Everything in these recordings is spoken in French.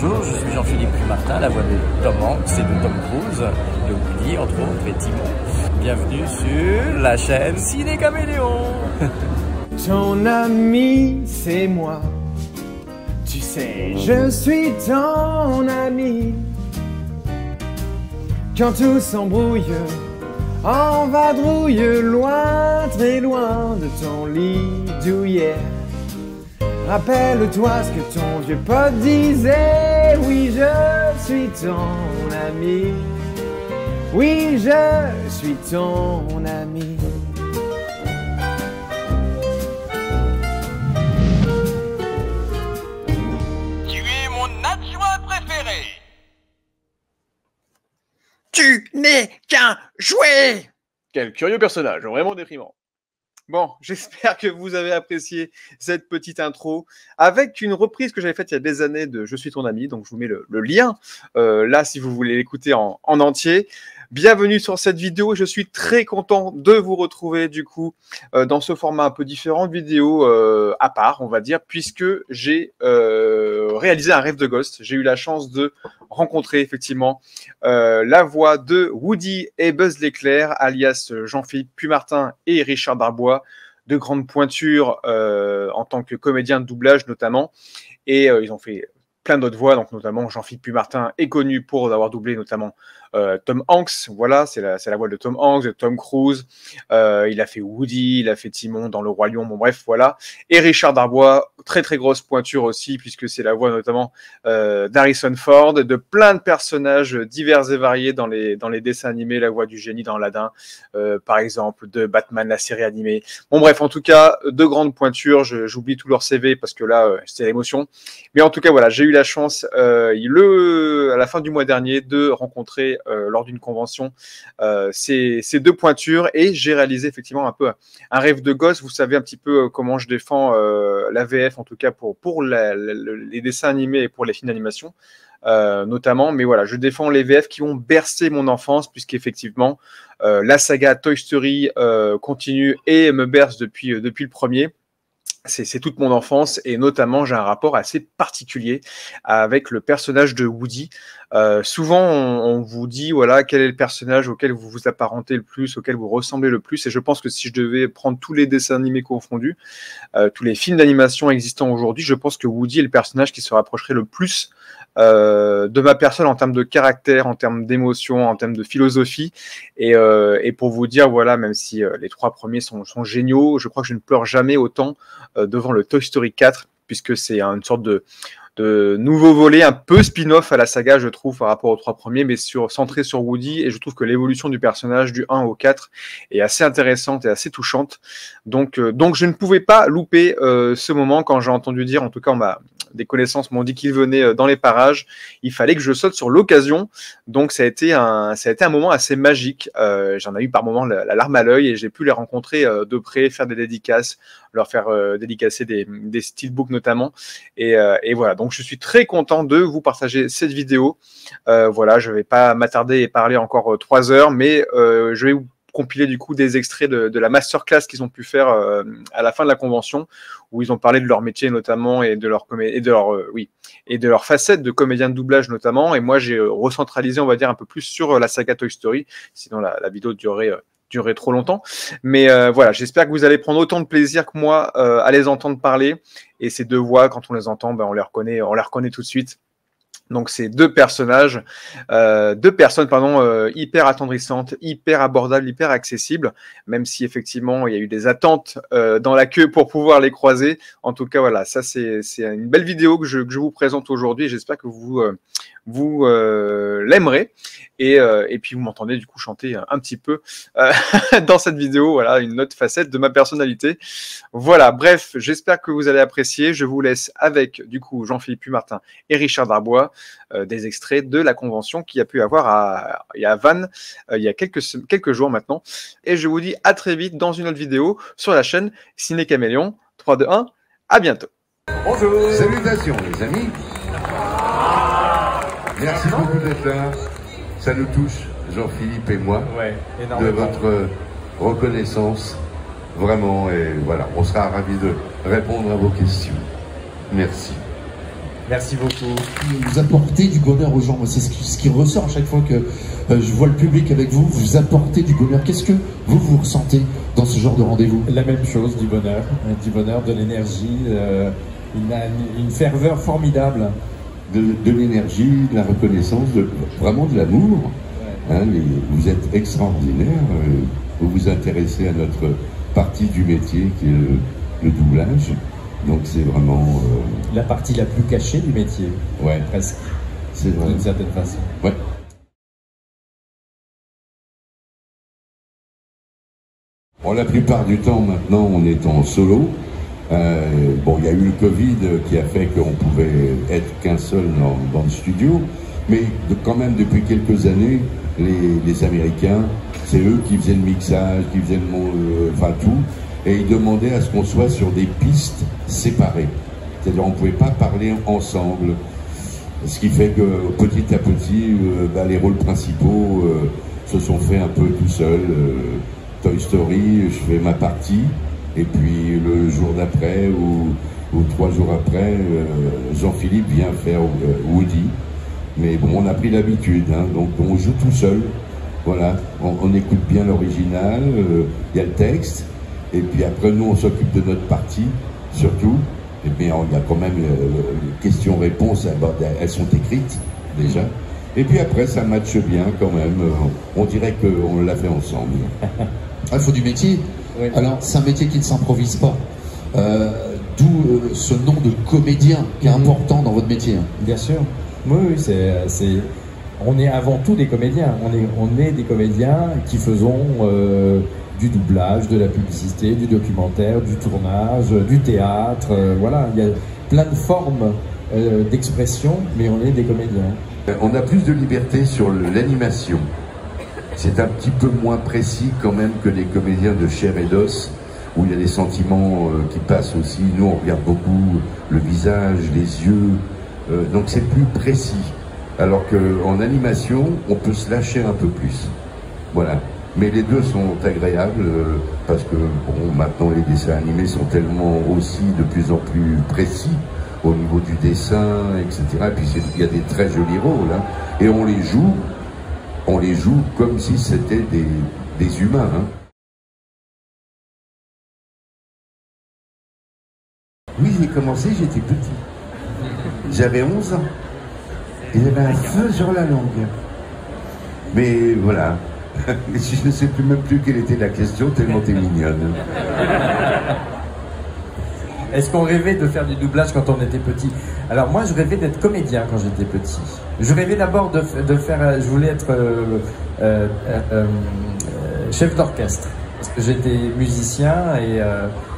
Bonjour, je suis Jean-Philippe Martin, la voix de Tom Hanks et de Tom Cruise, de Woody entre autres, et Timon. Bienvenue sur la chaîne Ciné Caméléon. Ton ami, c'est moi. Tu sais, je suis ton ami. Quand tout s'embrouille, en vadrouille, loin, très loin de ton lit douillet. Rappelle-toi ce que ton vieux pote disait. Oui, je suis ton ami. Oui, je suis ton ami. Tu es mon adjoint préféré. Tu n'es qu'un jouet! Quel curieux personnage, vraiment déprimant. Bon, j'espère que vous avez apprécié cette petite intro avec une reprise que j'avais faite il y a des années de Je suis ton ami, donc je vous mets le lien là si vous voulez l'écouter en entier. Bienvenue sur cette vidéo, je suis très content de vous retrouver du coup dans ce format un peu différent de vidéo à part, on va dire, puisque j'ai réalisé un rêve de gosse. J'ai eu la chance de rencontrer effectivement la voix de Woody et Buzz l'éclair, alias Jean-Philippe Pumartin et Richard Darbois, de grandes pointures en tant que comédien de doublage notamment, et ils ont fait plein d'autres voix, donc notamment Jean-Philippe Pumartin est connu pour avoir doublé notamment Tom Hanks, voilà, c'est la voix de Tom Hanks, de Tom Cruise, il a fait Woody, il a fait Timon dans Le Roi Lion, bon bref, voilà, et Richard Darbois, très très grosse pointure aussi, puisque c'est la voix notamment d'Harrison Ford, de plein de personnages divers et variés dans les dessins animés, la voix du génie dans Aladdin, par exemple, de Batman, la série animée, bon bref, en tout cas, de grandes pointures, j'oublie tout leur CV parce que là, c'était l'émotion, mais en tout cas, voilà, j'ai eu la chance, à la fin du mois dernier, de rencontrer lors d'une convention ces deux pointures, et j'ai réalisé effectivement un peu un rêve de gosse. Vous savez un petit peu comment je défends la VF, en tout cas pour les dessins animés et pour les films d'animation notamment, mais voilà, je défends les VF qui ont bercé mon enfance, puisqu'effectivement la saga Toy Story continue et me berce depuis le premier. C'est toute mon enfance, et notamment j'ai un rapport assez particulier avec le personnage de Woody. Souvent on vous dit voilà quel est le personnage auquel vous vous apparentez le plus, auquel vous ressemblez le plus, et je pense que si je devais prendre tous les dessins animés confondus, tous les films d'animation existants aujourd'hui, je pense que Woody est le personnage qui se rapprocherait le plus de ma personne en termes de caractère, en termes d'émotion, en termes de philosophie, et pour vous dire voilà, même si les trois premiers sont géniaux, je crois que je ne pleure jamais autant devant le Toy Story 4, puisque c'est une sorte de nouveau volet, un peu spin-off à la saga, je trouve, par rapport aux trois premiers, mais centré sur Woody, et je trouve que l'évolution du personnage du 1 au 4 est assez intéressante et assez touchante. Donc je ne pouvais pas louper ce moment. Quand j'ai entendu dire, en tout cas des connaissances m'ont dit qu'il venait dans les parages, il fallait que je saute sur l'occasion. Donc ça a été un moment assez magique. J'en ai eu par moments la larme à l'œil, et j'ai pu les rencontrer de près, faire des dédicaces, leur faire dédicacer des steelbooks notamment, et voilà, donc je suis très content de vous partager cette vidéo. Voilà, je vais pas m'attarder et parler encore 3 heures, mais je vais vous compiler du coup des extraits de la masterclass qu'ils ont pu faire à la fin de la convention, où ils ont parlé de leur métier notamment, et de leur facette de comédien de doublage notamment, et moi j'ai recentralisé, on va dire, un peu plus sur la saga Toy Story, sinon la vidéo durer trop longtemps, mais voilà, j'espère que vous allez prendre autant de plaisir que moi à les entendre parler, et ces deux voix, quand on les entend, on les reconnaît tout de suite. Donc c'est deux personnes hyper attendrissantes, hyper abordables, hyper accessibles, même si effectivement il y a eu des attentes dans la queue pour pouvoir les croiser. En tout cas voilà, ça c'est une belle vidéo que je vous présente aujourd'hui, et j'espère que vous l'aimerez, et puis vous m'entendez du coup chanter un petit peu dans cette vidéo, voilà, une autre facette de ma personnalité. Voilà, bref, j'espère que vous allez apprécier. Je vous laisse avec du coup Jean-Philippe Pumartin et Richard Darbois, des extraits de la convention qu'il y a pu avoir à Vannes il y a quelques jours maintenant, et je vous dis à très vite dans une autre vidéo sur la chaîne Ciné Caméléon. 3, 2, 1, à bientôt. Bonjour. Salutations les amis. Merci beaucoup d'être là. Ça nous touche, Jean-Philippe et moi, de votre reconnaissance, vraiment, et voilà, on sera ravis de répondre à vos questions. Merci. Merci beaucoup. Vous apportez du bonheur aux gens. C'est ce qui ressort à chaque fois que je vois le public avec vous. Vous apportez du bonheur. Qu'est-ce que vous ressentez dans ce genre de rendez-vous? La même chose, du bonheur, de l'énergie, une ferveur formidable. De l'énergie, de la reconnaissance, vraiment de l'amour. Ouais. Hein, vous êtes extraordinaire. Vous vous intéressez à notre partie du métier qui est le doublage. Donc c'est vraiment... la partie la plus cachée du métier. Ouais. Presque. C'est vrai. D'une certaine façon. Ouais. Bon, la plupart du temps maintenant on est en solo. Bon, il y a eu le Covid qui a fait qu'on pouvait être qu'un seul dans le studio, mais quand même depuis quelques années, les Américains, c'est eux qui faisaient le mixage, qui faisaient enfin tout, et ils demandaient à ce qu'on soit sur des pistes séparées. C'est-à-dire on ne pouvait pas parler ensemble, ce qui fait que petit à petit, les rôles principaux se sont faits un peu tout seuls. Toy Story, je fais ma partie. Et puis le jour d'après ou 3 jours après, Jean-Philippe vient faire Woody. Mais bon, on a pris l'habitude, hein, donc on joue tout seul. Voilà, on écoute bien l'original, il y a le texte. Et puis après, nous, on s'occupe de notre partie, surtout. Et bien, il y a quand même les questions-réponses, elles sont écrites déjà. Et puis après, ça matche bien quand même. On dirait qu'on l'a fait ensemble. Il faut du métier. Oui. Alors, c'est un métier qui ne s'improvise pas. D'où ce nom de comédien qui est important dans votre métier. Bien sûr. Oui, on est avant tout des comédiens. On est des comédiens qui faisons du doublage, de la publicité, du documentaire, du tournage, du théâtre. Voilà, il y a plein de formes d'expression, mais on est des comédiens. On a plus de liberté sur l'animation. C'est un petit peu moins précis quand même que les comédiens de chair et d'os, où il y a des sentiments qui passent aussi. Nous, on regarde beaucoup le visage, les yeux, donc c'est plus précis. Alors qu'en animation, on peut se lâcher un peu plus. Voilà. Mais les deux sont agréables parce que bon, maintenant les dessins animés sont tellement aussi de plus en plus précis au niveau du dessin, etc. Et puis il y a des très jolis rôles, hein, et on les joue comme si c'était des humains. Hein. Oui, j'ai commencé, j'étais petit. J'avais 11 ans. Et j'avais un feu sur la langue. Mais voilà. Je ne sais même plus quelle était la question, tellement t'es mignonne. Est-ce qu'on rêvait de faire du doublage quand on était petit? Alors moi, je rêvais d'être comédien quand j'étais petit. Je rêvais d'abord de faire... Je voulais être chef d'orchestre. Parce que j'étais musicien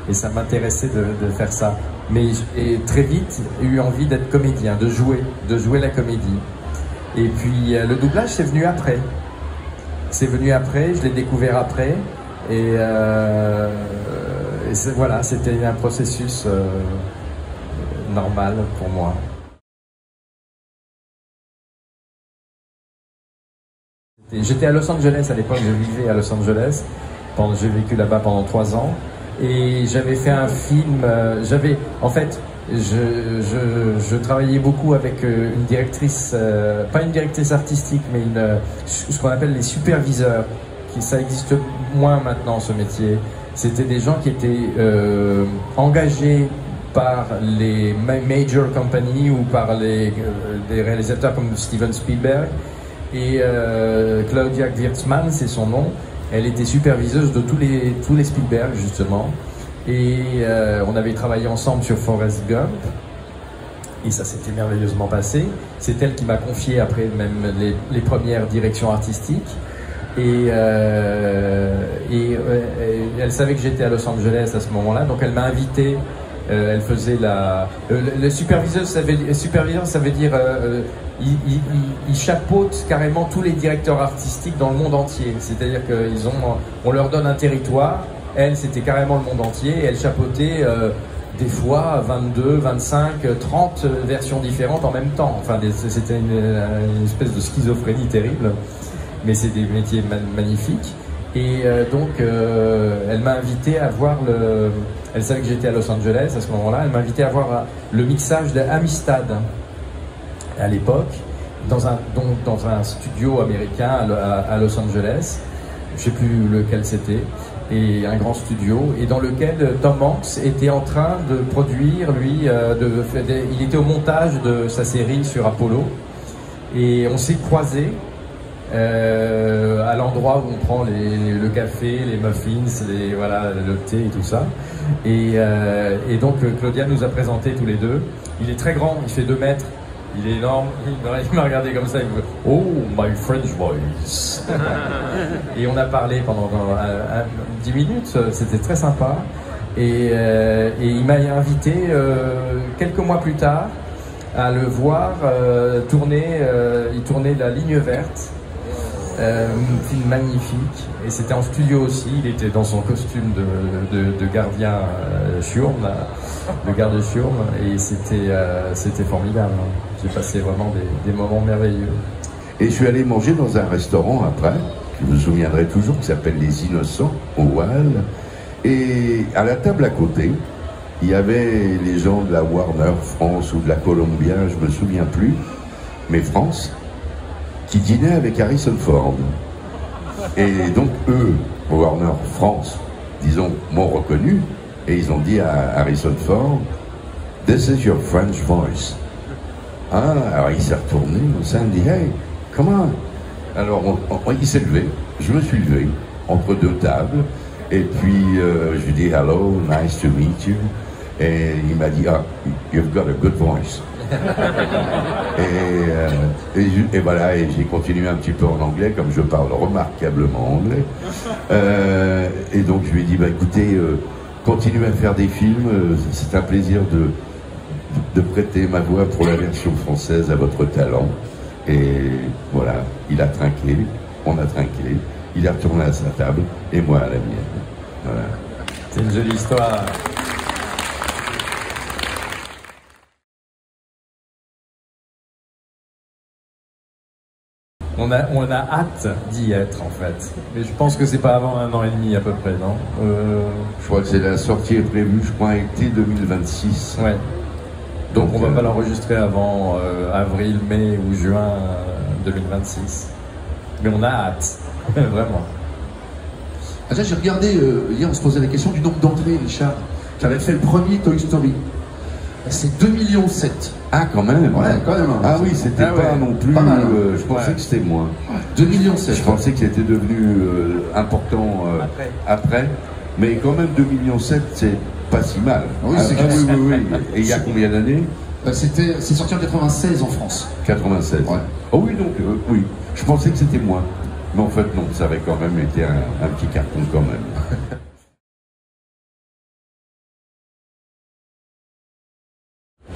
et ça m'intéressait de faire ça. Mais j'ai très vite eu envie d'être comédien, de jouer la comédie. Et puis le doublage, c'est venu après. C'est venu après, je l'ai découvert après. Et voilà, c'était un processus normal pour moi. J'étais à Los Angeles à l'époque, je vivais à Los Angeles. J'ai vécu là-bas pendant 3 ans. Et j'avais fait un film, en fait, je travaillais beaucoup avec une directrice, pas une directrice artistique, mais ce qu'on appelle les superviseurs. Ça existe moins maintenant, ce métier. C'était des gens qui étaient engagés par les major companies ou par des réalisateurs comme Steven Spielberg. Et Claudia Wirtzman, c'est son nom. Elle était superviseuse de tous les Spielberg, justement. Et on avait travaillé ensemble sur Forrest Gump. Et ça s'était merveilleusement passé. C'est elle qui m'a confié après même les premières directions artistiques. Et elle savait que j'étais à Los Angeles à ce moment-là, donc elle m'a invité. Elle faisait le superviseur, ça veut dire il chapeaute carrément tous les directeurs artistiques dans le monde entier. C'est-à-dire qu'on leur donne un territoire. Elle, c'était carrément le monde entier. Et elle chapeautait des fois 22, 25, 30 versions différentes en même temps. Enfin, c'était une espèce de schizophrénie terrible. Mais c'est des métiers magnifiques. Et donc, elle m'a invité à voir elle savait que j'étais à Los Angeles à ce moment-là. Elle m'a invité à voir le mixage d'Amistad. à l'époque, dans un studio américain à Los Angeles, je ne sais plus lequel c'était, et un grand studio, et dans lequel Tom Hanks était en train de produire, lui, il était au montage de sa série sur Apollo, et on s'est croisés à l'endroit où on prend le café, les muffins, voilà, le thé et tout ça, et donc Claudia nous a présentés tous les deux. Il est très grand, il fait 2 mètres. Il est énorme, il m'a regardé comme ça, il me dit « Oh, my French voice !» Et on a parlé pendant 10 minutes, c'était très sympa. Et il m'a invité quelques mois plus tard à le voir tourner, il tournait La Ligne Verte, film magnifique. Et c'était en studio aussi, il était dans son costume de gardien Schurm, le garde Schurm, et c'était formidable. J'ai passé vraiment des moments merveilleux. Et je suis allé manger dans un restaurant après, je me souviendrai toujours, qui s'appelle Les Innocents, au Wall. Et à la table à côté, il y avait les gens de la Warner France ou de la Columbia, je me souviens plus, mais France, qui dînaient avec Harrison Ford. Et donc eux, Warner France, disons, m'ont reconnu, et ils ont dit à Harrison Ford, « This is your French voice. » Ah, alors il s'est retourné, on s'est dit, « Hey, come on !» Alors il s'est levé, je me suis levé, entre 2 tables, et puis je lui ai dit, « Hello, nice to meet you. » Et il m'a dit, « Ah, you've got a good voice. » et voilà, et j'ai continué un petit peu en anglais, comme je parle remarquablement anglais. Et donc je lui ai dit, bah écoutez, continuez à faire des films, c'est un plaisir de prêter ma voix pour la version française à votre talent. Et voilà, il a trinqué, on a trinqué, il est retourné à sa table, et moi à la mienne. Voilà. C'est une jolie histoire. On a hâte d'y être, en fait. Mais je pense que c'est pas avant 1 an et demi à peu près, non Je crois que c'est la sortie est prévue, je crois, été 2026. Ouais. Donc on va pas l'enregistrer avant avril, mai ou juin 2026. Mais on a hâte, vraiment. Ah, j'ai regardé, hier on se posait la question du nombre d'entrées, Richard, qui avait fait le premier Toy Story. C'est 2,7 millions. Ah, quand même. Ouais, quand même. Ah oui, c'était pas non plus. Pas mal, hein. Je pensais que c'était moins. 2,7 millions. Je pensais que c'était devenu important après. Mais quand même, 2,7 millions, c'est pas si mal. Oui, c'est oui. Et il y a combien d'années? C'est sorti en 96 en France. 96. Ouais. Oh oui, donc, oui. Je pensais que c'était moins. Mais en fait, non, ça avait quand même été un petit carton quand même.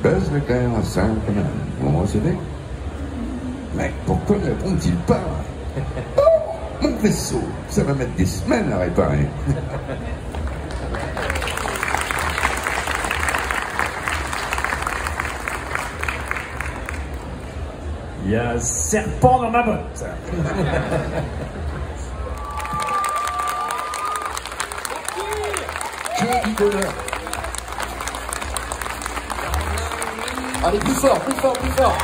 Buzz l'éclair à 5 quand même. Vous me recevez? Mais pourquoi ne répond-il pas? Oh, mon vaisseau, ça va mettre des semaines à réparer. Il y a un serpent dans ma botte. Que du bonheur. Allez, plus fort, plus fort, plus fort.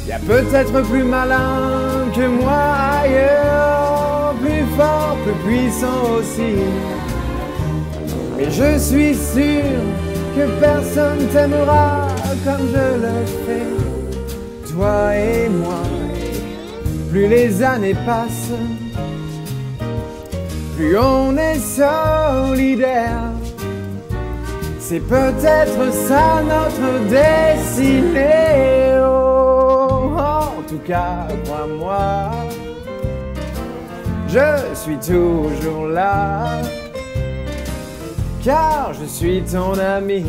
Y a peut-être plus malin que moi ailleurs, plus fort, plus puissant aussi. Mais je suis sûr que personne t'aimera comme je le fais, toi et moi. Plus les années passent, plus on est solidaire. C'est peut-être ça notre destinée. Oh, en tout cas, crois-moi, je suis toujours là, car je suis ton ami.